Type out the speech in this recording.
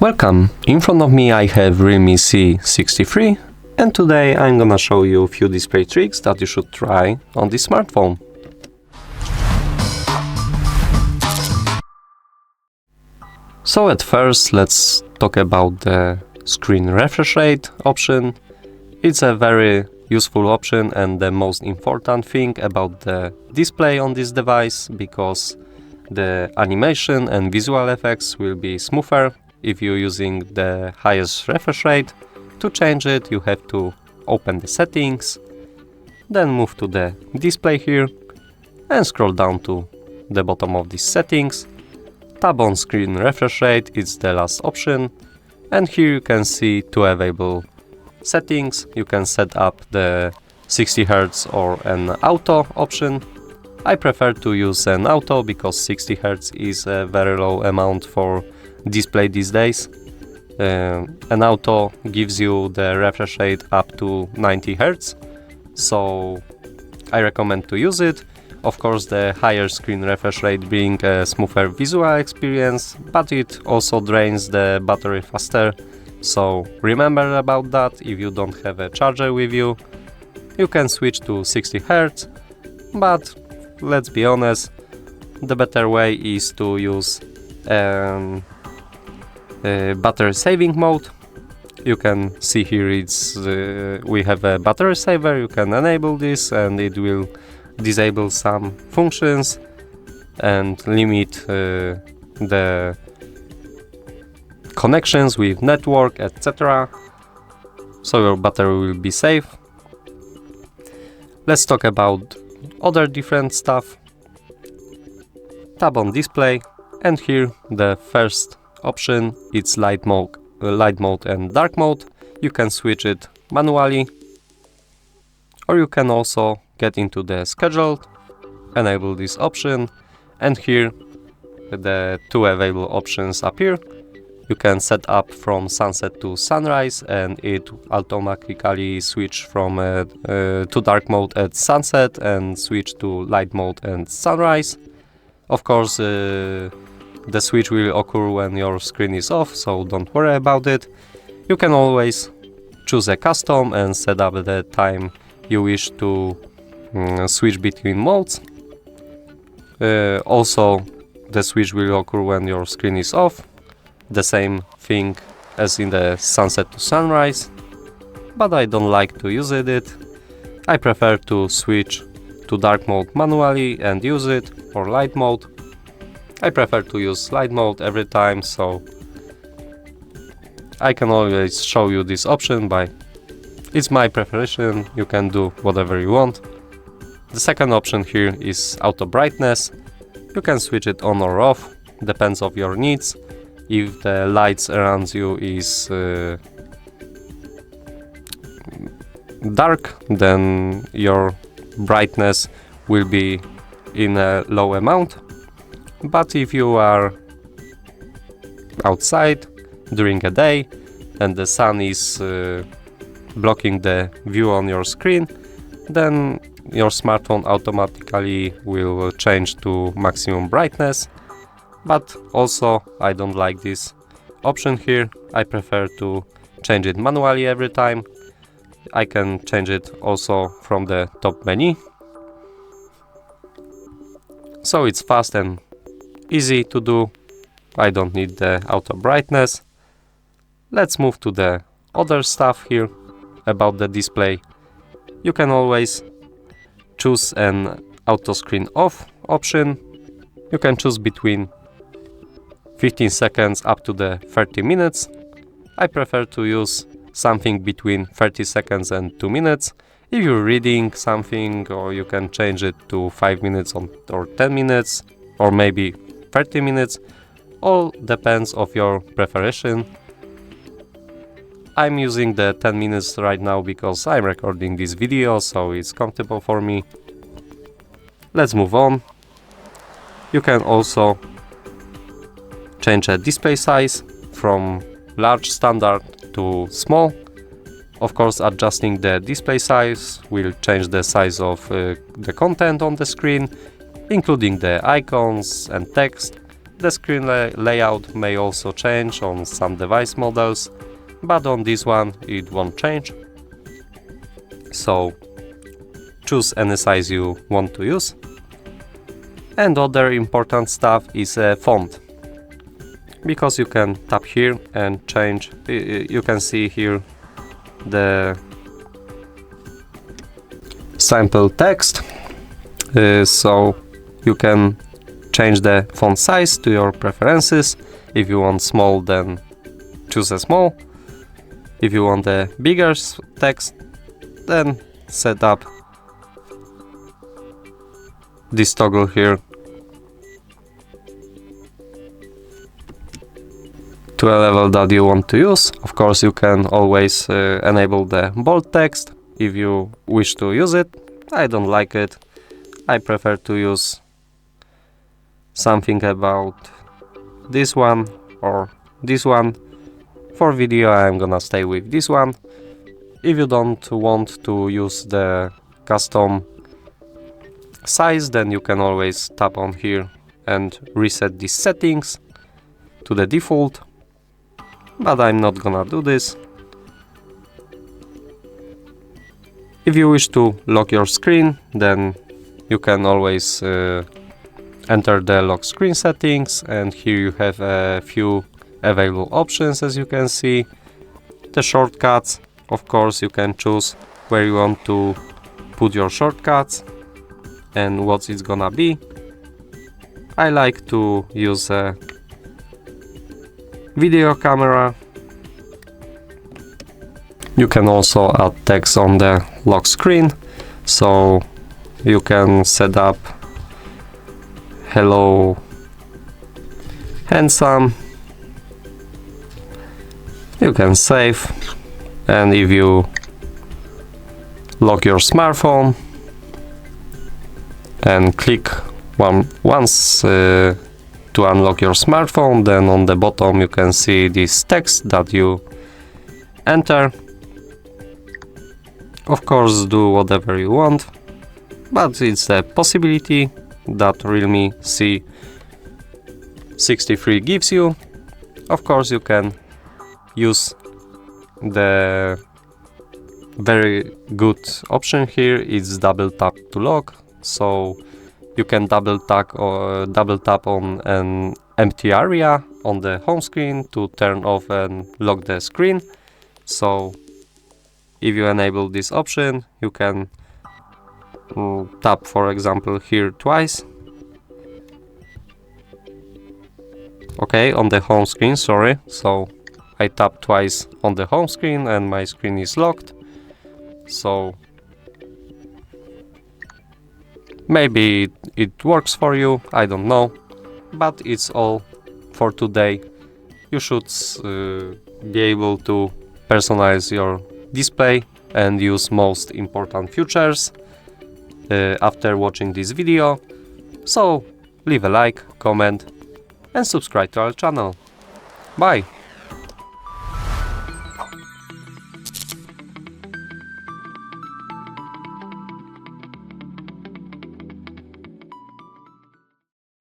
Welcome! In front of me I have REALME C63 and today I'm gonna show you a few display tricks that you should try on this smartphone. So at first let's talk about the screen refresh rate option. It's a very useful option and the most important thing about the display on this device, because the animation and visual effects will be smoother if you're using the highest refresh rate. To change it, you have to open the settings, then move to the display here and scroll down to the bottom of these settings. Tap on screen refresh rate, it's the last option, and here you can see two available settings. You can set up the 60 Hz or an auto option. I prefer to use an auto because 60 Hz is a very low amount for display these days. An auto gives you the refresh rate up to 90 Hz, so I recommend to use it. Of course, the higher screen refresh rate brings a smoother visual experience, but it also drains the battery faster, so remember about that. If you don't have a charger with you, you can switch to 60 Hz, but let's be honest, the better way is to use battery saving mode. You can see here we have a battery saver. You can enable this and it will disable some functions and limit the connections with network, etc. So your battery will be safe. Let's talk about other different stuff. Tap on display and here the first option, it's light mode and dark mode. You can switch it manually, or you can also get into the schedule, enable this option, and here the two available options appear. You can set up from sunset to sunrise and it automatically switch from to dark mode at sunset and switch to light mode and sunrise. Of course, the switch will occur when your screen is off, so don't worry about it. You can always choose a custom and set up the time you wish to switch between modes. Also, the switch will occur when your screen is off. The same thing as in the sunset to sunrise, but I don't like to use it. I prefer to switch to dark mode manually and use it, or light mode. I prefer to use light mode every time, so I can always show you this option it's my preference. You can do whatever you want. The second option here is auto brightness. You can switch it on or off, depends on your needs. If the lights around you is dark, then your brightness will be in a low amount. But if you are outside during a day and the sun is blocking the view on your screen, then your smartphone automatically will change to maximum brightness. But also I don't like this option here. I prefer to change it manually every time. I can change it also from the top menu. So it's fast and easy to do. I don't need the auto brightness. Let's move to the other stuff here about the display. You can always choose an auto screen off option. You can choose between 15 seconds up to the 30 minutes. I prefer to use something between 30 seconds and 2 minutes. If you're reading something, or you can change it to 5 minutes or 10 minutes, or maybe 30 minutes. All depends of your preference. I'm using the 10 minutes right now because I'm recording this video, so it's comfortable for me. Let's move on. You can also change the display size from large standard to small. Of course, adjusting the display size will change the size of the content on the screen, including the icons and text. The screen layout may also change on some device models, but on this one it won't change. So choose any size you want to use. And other important stuff is a font, because you can tap here and change. You can see here the sample text, so you can change the font size to your preferences. If you want small, then choose a small. If you want a bigger text, then set up this toggle here to a level that you want to use. Of course, you can always enable the bold text if you wish to use it. I don't like it. I prefer to use something about this one or this one. For video, I'm gonna stay with this one. If you don't want to use the custom size, then you can always tap on here and reset these settings to the default, but I'm not gonna do this. If you wish to lock your screen, then you can always enter the lock screen settings, and here you have a few available options. As you can see, the shortcuts, of course you can choose where you want to put your shortcuts and what it's gonna be. I like to use a video camera. You can also add text on the lock screen, so you can set up hello handsome. You can save, and if you lock your smartphone and click once to unlock your smartphone, then on the bottom you can see this text that you enter. Of course, do whatever you want, but it's a possibility that REALME C63 gives you. Of course, you can use the very good option here. It's double tap to lock, so you can double tap on an empty area on the home screen to turn off and lock the screen. So if you enable this option, you can tap, for example, here twice. Okay, on the home screen, sorry. So I tap twice on the home screen and my screen is locked. So maybe it works for you, I don't know. But it's all for today. You should be able to personalize your display and use most important features after watching this video. So leave a like, comment and subscribe to our channel. Bye!